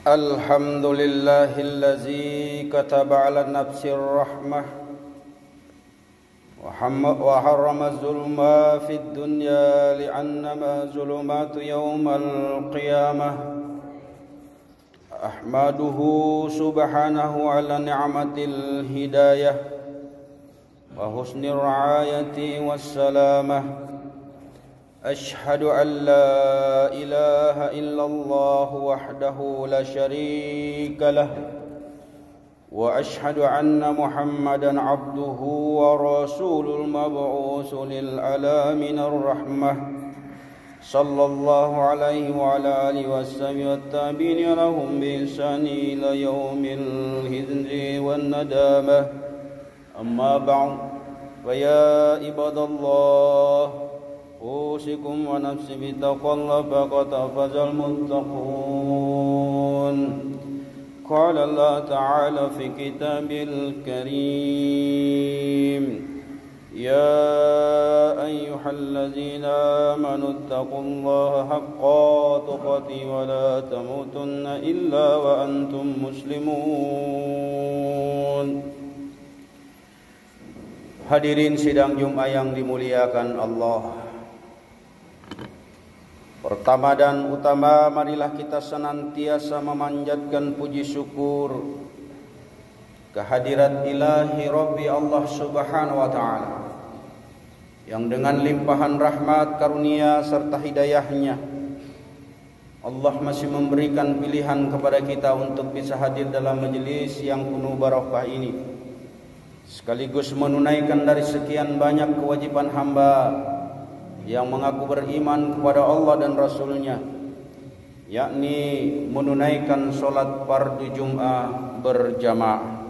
الحمد لله الذي كتب على النفس الرحمة وحرم الظلم في الدنيا لأنما ظلمات يوم القيامة. أحمده سبحانه على نعمة الهداية وحسن الرعاية والسلامة. أشهد أن لا إله إلا الله وحده لا شريك له وأشهد أن محمدا عبده ورسوله المبعوث للعالمين الرحمة صلى الله عليه وعلى آله وصحبه والتابعين لهم بإحسان إلى يوم الخزي والندامة. أما بعد فيا عباد الله أوصيكم ونفسي بتقوى الله فقد فاز المتقون. قال الله تعالى في كتابه الكريم: يا أيها الذين آمنوا اتقوا الله حق تقاته ولا تموتن إلا وأنتم مسلمون. Hadirin sidang Jumat yang dimuliakan Allah, pertama dan utama marilah kita senantiasa memanjatkan puji syukur kehadirat ilahi Rabbi Allah Subhanahu wa ta'ala yang dengan limpahan rahmat, karunia serta hidayahnya Allah masih memberikan pilihan kepada kita untuk bisa hadir dalam majelis yang penuh barakah ini, sekaligus menunaikan dari sekian banyak kewajiban hamba yang mengaku beriman kepada Allah dan Rasulnya, yakni menunaikan solat fardu Jum'ah berjamaah.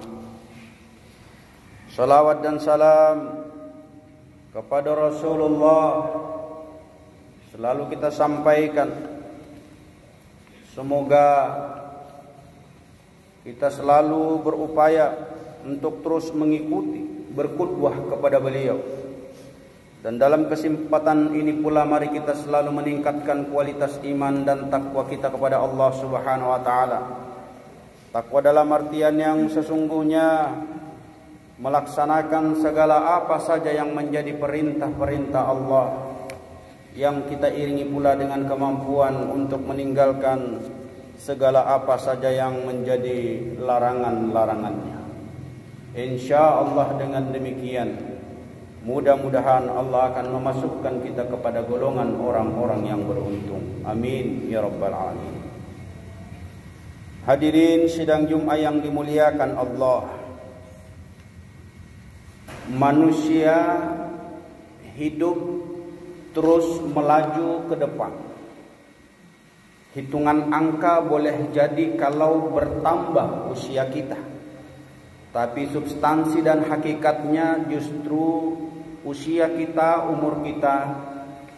Salawat dan salam kepada Rasulullah selalu kita sampaikan. Semoga kita selalu berupaya untuk terus mengikuti, berqudwah kepada beliau. Dan dalam kesempatan ini pula mari kita selalu meningkatkan kualitas iman dan takwa kita kepada Allah Subhanahu wa taala. Takwa dalam artian yang sesungguhnya melaksanakan segala apa saja yang menjadi perintah-perintah Allah, yang kita iringi pula dengan kemampuan untuk meninggalkan segala apa saja yang menjadi larangan-larangannya. Insyaallah dengan demikian mudah-mudahan Allah akan memasukkan kita kepada golongan orang-orang yang beruntung. Amin ya rabbal alamin. Hadirin sidang Jumat yang dimuliakan Allah, manusia hidup terus melaju ke depan. Hitungan angka boleh jadi kalau bertambah usia kita, tapi substansi dan hakikatnya justru usia kita, umur kita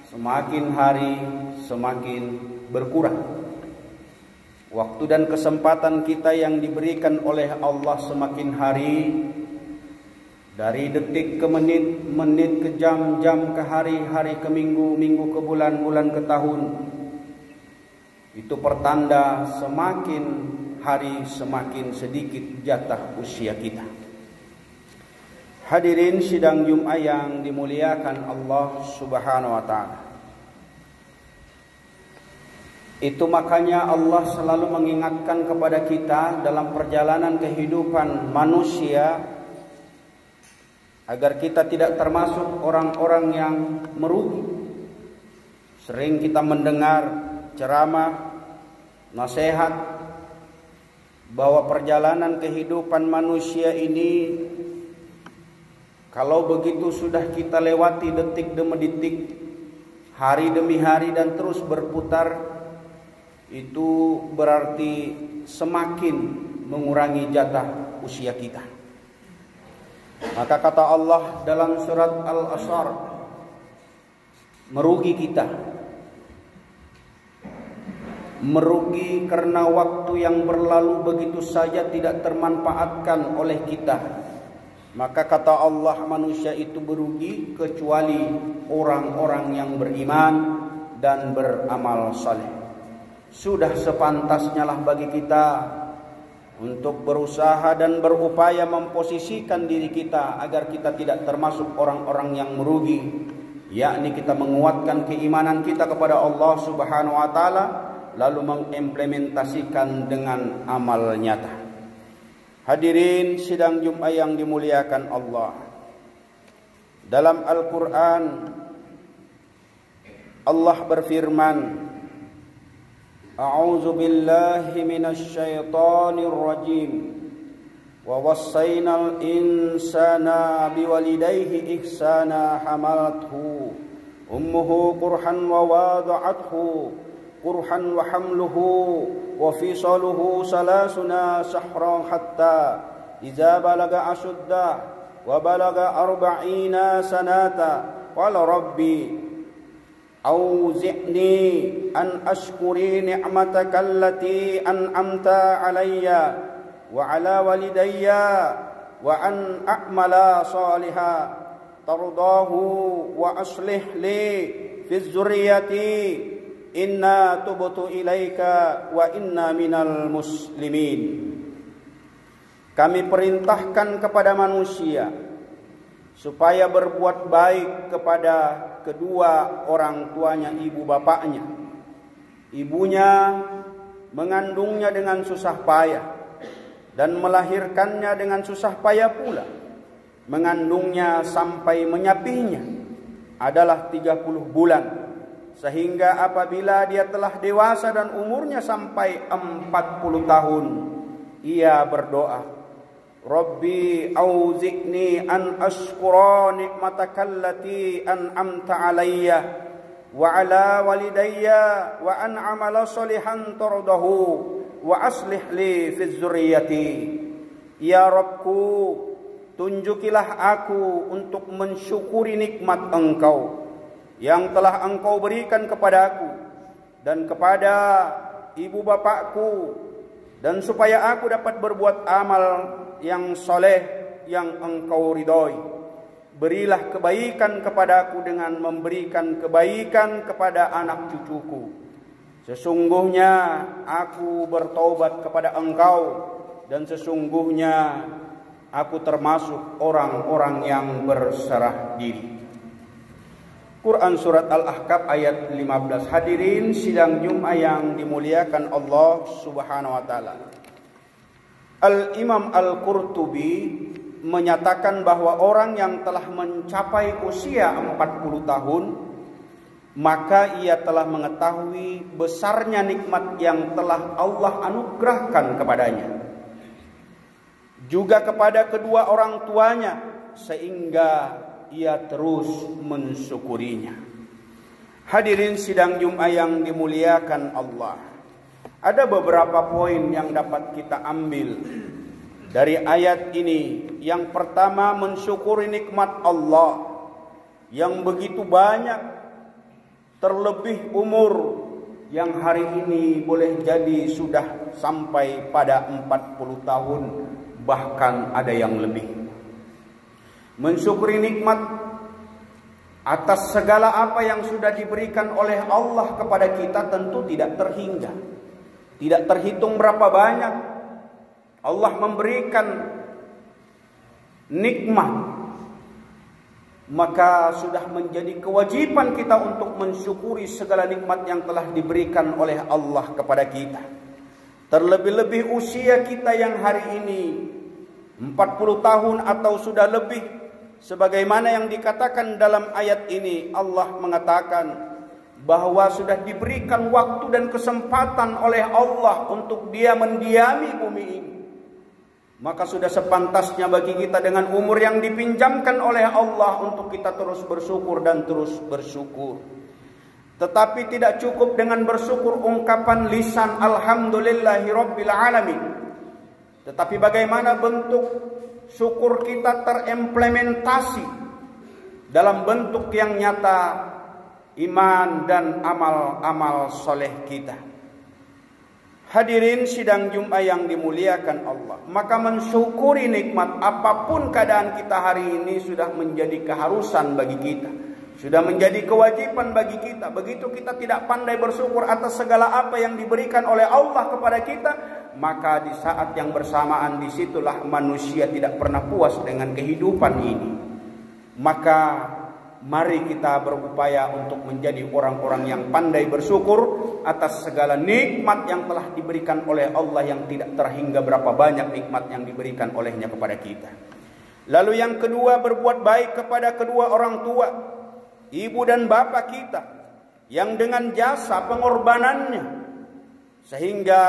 semakin hari semakin berkurang. Waktu dan kesempatan kita yang diberikan oleh Allah semakin hari, dari detik ke menit, menit ke jam, jam ke hari, hari ke minggu, minggu ke bulan, bulan ke tahun. Itu pertanda semakin hari semakin sedikit jatah usia kita. Hadirin sidang Jumat yang dimuliakan Allah Subhanahu wa ta'ala, itu makanya Allah selalu mengingatkan kepada kita dalam perjalanan kehidupan manusia agar kita tidak termasuk orang-orang yang merugi. Sering kita mendengar ceramah, nasihat bahwa perjalanan kehidupan manusia ini, kalau begitu sudah kita lewati detik demi detik, hari demi hari dan terus berputar, itu berarti semakin mengurangi jatah usia kita. Maka kata Allah dalam surat Al-Asr, merugi kita. Merugi karena waktu yang berlalu begitu saja tidak termanfaatkan oleh kita. Maka kata Allah, manusia itu berugi kecuali orang-orang yang beriman dan beramal saleh. sudah sepantasnya lah bagi kita untuk berusaha dan berupaya memposisikan diri kita agar kita tidak termasuk orang-orang yang merugi, yakni kita menguatkan keimanan kita kepada Allah Subhanahu wa taala lalu mengimplementasikan dengan amal nyata. Hadirin sidang Jumat yang dimuliakan Allah. Dalam Al-Qur'an Allah berfirman, A'udzu billahi minasy syaithanir rajim. Wa wasainal insana biwalidayhi ihsana hamalathu ummuhu kurhan wa wada'athu kurhan wa hamluhu wa fisaluhu salasuna shahran hatta idza balaga ashuddah wa balaga arba'ina sanata qala rabbi أوزعني أن أشكر نعمتك التي أنعمت علي وعلى والدي وأن أعمل صالحا ترضاه وأصلح لي في الذرية إنا تبت إليك وإنا من المسلمين. Kami perintahkan kepada manusia supaya berbuat baik kepada kedua orang tuanya, ibu bapaknya. Ibunya mengandungnya dengan susah payah dan melahirkannya dengan susah payah pula. Mengandungnya sampai menyapihnya adalah 30 bulan. Sehingga apabila dia telah dewasa dan umurnya sampai 40 tahun, ia berdoa, Rabbi auzi'ni an ashkura ni'mataka allati an'amta alayya wa ala walidayya wa an amala salihan tardahu wa aslih li fi dzurriyyati. Ya Rabbku, tunjukilah aku untuk mensyukuri nikmat Engkau yang telah Engkau berikan kepadaku dan kepada ibu bapakku, dan supaya aku dapat berbuat amal yang soleh yang Engkau ridhoi. Berilah kebaikan kepadaku dengan memberikan kebaikan kepada anak cucuku. Sesungguhnya aku bertaubat kepada Engkau dan sesungguhnya aku termasuk orang-orang yang berserah diri. Quran Surat Al-Ahqaf ayat 15. Hadirin sidang Jumat yang dimuliakan Allah Subhanahu wa taala. Al-Imam Al-Qurtubi menyatakan bahwa orang yang telah mencapai usia 40 tahun, maka ia telah mengetahui besarnya nikmat yang telah Allah anugerahkan kepadanya, juga kepada kedua orang tuanya, sehingga ia terus mensyukurinya. Hadirin sidang Jumat yang dimuliakan Allah, ada beberapa poin yang dapat kita ambil dari ayat ini. Yang pertama, mensyukuri nikmat Allah yang begitu banyak, terlebih umur yang hari ini boleh jadi sudah sampai pada 40 tahun, bahkan ada yang lebih. Mensyukuri nikmat atas segala apa yang sudah diberikan oleh Allah kepada kita tentu tidak terhingga. Tidak terhitung berapa banyak Allah memberikan nikmat, maka sudah menjadi kewajiban kita untuk mensyukuri segala nikmat yang telah diberikan oleh Allah kepada kita. Terlebih-lebih usia kita yang hari ini 40 tahun atau sudah lebih, sebagaimana yang dikatakan dalam ayat ini. Allah mengatakan bahwa sudah diberikan waktu dan kesempatan oleh Allah untuk dia mendiami bumi ini. Maka sudah sepantasnya bagi kita dengan umur yang dipinjamkan oleh Allah untuk kita terus bersyukur dan terus bersyukur. Tetapi tidak cukup dengan bersyukur ungkapan lisan alhamdulillahi rabbil alamin. Tetapi bagaimana bentuk syukur kita terimplementasi dalam bentuk yang nyata, iman dan amal-amal soleh kita. Hadirin sidang Jumat yang dimuliakan Allah, maka mensyukuri nikmat apapun keadaan kita hari ini sudah menjadi keharusan bagi kita. Sudah menjadi kewajiban bagi kita. Begitu kita tidak pandai bersyukur atas segala apa yang diberikan oleh Allah kepada kita, maka di saat yang bersamaan disitulah manusia tidak pernah puas dengan kehidupan ini. Maka mari kita berupaya untuk menjadi orang-orang yang pandai bersyukur atas segala nikmat yang telah diberikan oleh Allah, yang tidak terhingga berapa banyak nikmat yang diberikan olehnya kepada kita. Lalu yang kedua, berbuat baik kepada kedua orang tua, ibu dan bapak kita, yang dengan jasa pengorbanannya sehingga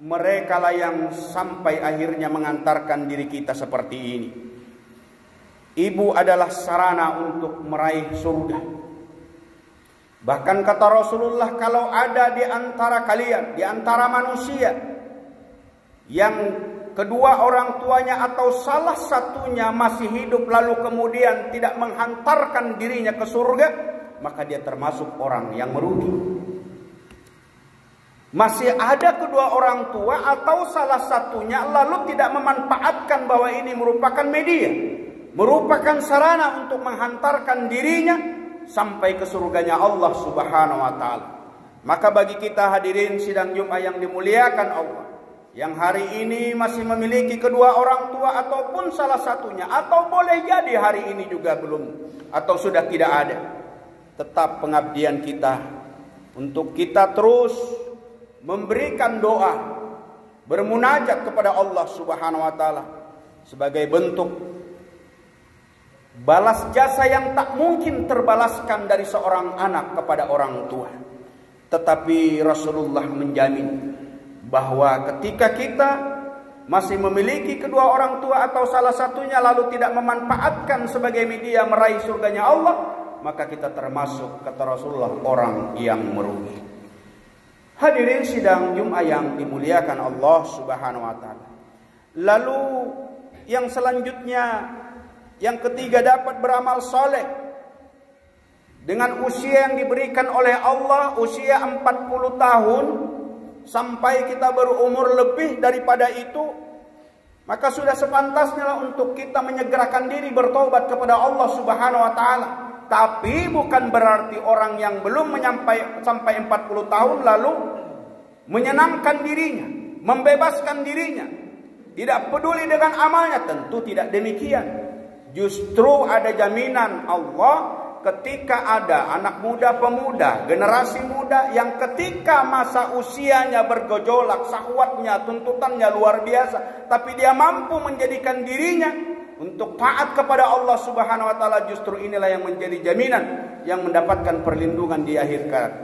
mereka lah yang sampai akhirnya mengantarkan diri kita seperti ini. Ibu adalah sarana untuk meraih surga. Bahkan kata Rasulullah, kalau ada di antara kalian, di antara manusia, yang kedua orang tuanya atau salah satunya masih hidup lalu kemudian tidak menghantarkan dirinya ke surga, maka dia termasuk orang yang merugi. Masih ada kedua orang tua atau salah satunya lalu tidak memanfaatkan bahwa ini merupakan media, merupakan sarana untuk menghantarkan dirinya sampai ke surganya Allah Subhanahu wa taala. Maka bagi kita hadirin sidang Jumat yang dimuliakan Allah, yang hari ini masih memiliki kedua orang tua ataupun salah satunya, atau boleh jadi hari ini juga belum atau sudah tidak ada, tetap pengabdian kita untuk kita terus memberikan doa, bermunajat kepada Allah Subhanahu wa taala sebagai bentuk balas jasa yang tak mungkin terbalaskan dari seorang anak kepada orang tua. Tetapi Rasulullah menjamin bahwa ketika kita masih memiliki kedua orang tua atau salah satunya lalu tidak memanfaatkan sebagai media meraih surganya Allah, maka kita termasuk, kata Rasulullah, orang yang merugi. Hadirin sidang Jumat yang dimuliakan Allah Subhanahu wa taala. Lalu yang selanjutnya, yang ketiga, dapat beramal soleh dengan usia yang diberikan oleh Allah, usia 40 tahun sampai kita berumur lebih daripada itu, maka sudah sepantasnya untuk kita menyegerakan diri bertobat kepada Allah Subhanahu wa taala. Tapi bukan berarti orang yang belum sampai 40 tahun lalu menyenangkan dirinya, membebaskan dirinya, tidak peduli dengan amalnya. Tentu tidak demikian. Justru ada jaminan Allah ketika ada anak muda, pemuda, generasi muda yang ketika masa usianya bergejolak, syahwatnya, tuntutannya luar biasa, tapi dia mampu menjadikan dirinya untuk taat kepada Allah Subhanahu wa taala. Justru inilah yang menjadi jaminan yang mendapatkan perlindungan di akhir kelak.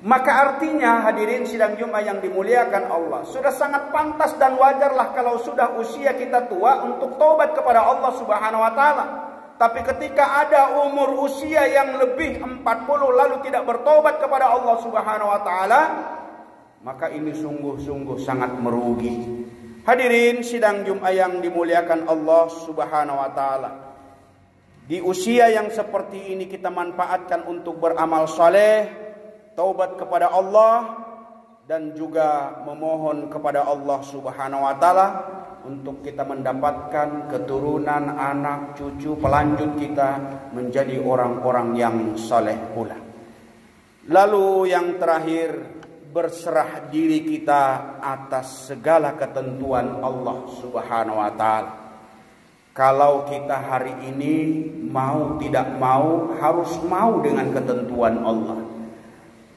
Maka artinya hadirin sidang Jumat yang dimuliakan Allah, sudah sangat pantas dan wajarlah kalau sudah usia kita tua untuk taubat kepada Allah Subhanahu wa taala. Tapi ketika ada umur usia yang lebih 40 lalu tidak bertobat kepada Allah Subhanahu wa taala, maka ini sungguh-sungguh sangat merugi. Hadirin sidang Jumat yang dimuliakan Allah Subhanahu wa taala, di usia yang seperti ini kita manfaatkan untuk beramal saleh, taubat kepada Allah, dan juga memohon kepada Allah Subhanahu wa taala untuk kita mendapatkan keturunan, anak, cucu, pelanjut kita menjadi orang-orang yang saleh pula. Lalu yang terakhir, berserah diri kita atas segala ketentuan Allah Subhanahu wa taala. Kalau kita hari ini mau tidak mau harus mau dengan ketentuan Allah.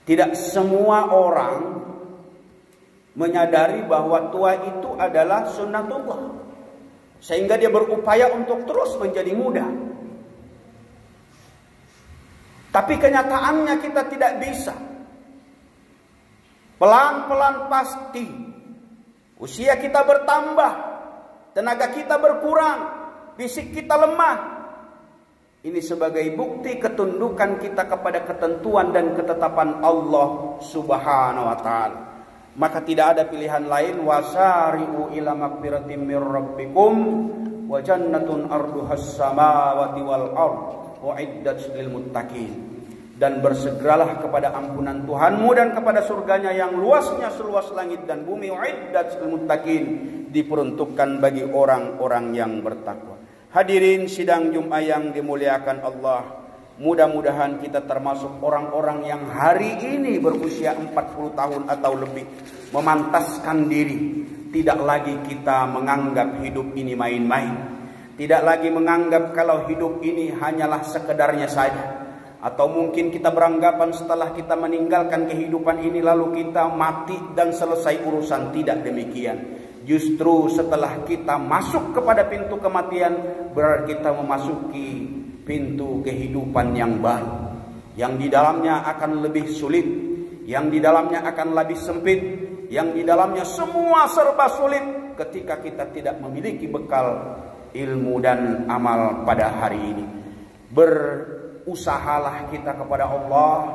Tidak semua orang menyadari bahwa tua itu adalah sunnatullah, sehingga dia berupaya untuk terus menjadi muda. Tapi kenyataannya kita tidak bisa. Pelan-pelan pasti usia kita bertambah, tenaga kita berkurang, fisik kita lemah. Ini sebagai bukti ketundukan kita kepada ketentuan dan ketetapan Allah Subhanahu wa taala. Maka tidak ada pilihan lain, wasari'u ila magfiratin mir rabbikum wa jannatun arduhas samawati wal ard uiddat lil muttaqin. Dan bersegeralah kepada ampunan Tuhanmu dan kepada surganya yang luasnya seluas langit dan bumi, uiddat lil muttaqin, diperuntukkan bagi orang-orang yang bertakwa. Hadirin sidang Jumat yang dimuliakan Allah, Mudah-mudahan kita termasuk orang-orang yang hari ini berusia 40 tahun atau lebih memantaskan diri. Tidak lagi kita menganggap hidup ini main-main. Tidak lagi menganggap kalau hidup ini hanyalah sekedarnya saja. Atau mungkin kita beranggapan setelah kita meninggalkan kehidupan ini lalu kita mati dan selesai urusan. Tidak demikian. Justru setelah kita masuk kepada pintu kematian, berarti kita memasuki pintu kehidupan yang baru, yang di dalamnya akan lebih sulit, yang di dalamnya akan lebih sempit, yang di dalamnya semua serba sulit ketika kita tidak memiliki bekal ilmu dan amal pada hari ini. Berusahalah kita kepada Allah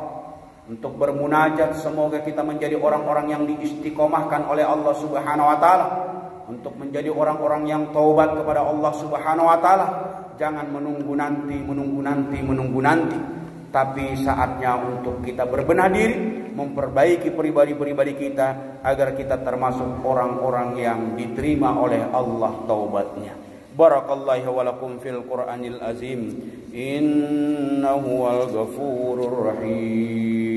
untuk bermunajat, semoga kita menjadi orang-orang yang diistiqomahkan oleh Allah Subhanahu wa taala, untuk menjadi orang-orang yang taubat kepada Allah Subhanahu wa taala. Jangan menunggu nanti, tapi saatnya untuk kita berbenah diri, memperbaiki pribadi-pribadi kita agar kita termasuk orang-orang yang diterima oleh Allah taubatnya. Barakallahu wa lakum fil Qur'anil azim, innahu wal ghafurur rahim.